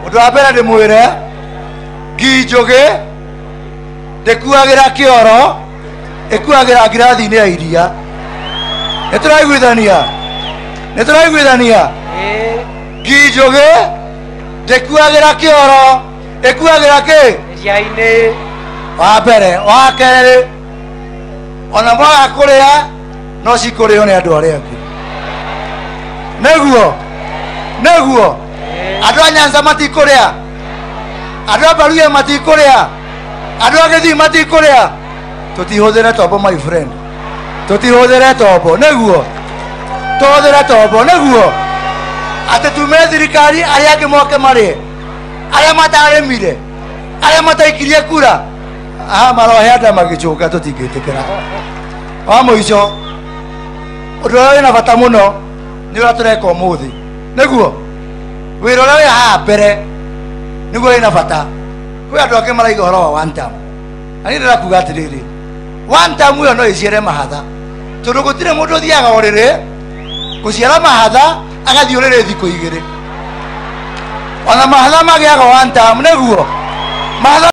Udwabera de mwere Gijoge Dekuagira kioro Ekuagira gradi ne iria Neturai gwithania Gijoge Dekuagira kioro Ekuagira ke Yaine Wabere wakere Ona mwaga kuria no cikurio ne andu aria angi Neguo Andu a Nyanza matikuria Andu a Baruya matikuria Andu a Githii matikuria tutihũthĩre tombo my friend tutihũthĩre tombo neguo tuhũthĩre tombo neguo ati tume thirikari aria angi moke marie aria mataremire aria mataikirie kura marohe anda magicuka tutingĩtĩkĩra wa mũico ũndũ ũrĩa wĩna bata mũno nĩ ũrĩa tũreka ũmũthĩ neguo wĩra ũrĩa wĩ haha mbere nĩguo wĩna bata kwĩ andũ angĩ maraiga ũhoro wa one term na niĩ ndĩrakuga atĩrĩrĩ one term ĩyo no ĩciare mahatha tondũ gũtirĩ mũndũ ũthiaga ũrĩrĩ gũciara mahatha agathiĩ ũrĩrĩ thikũ igĩrĩ ona mahatha magĩaga one term neguo mahatha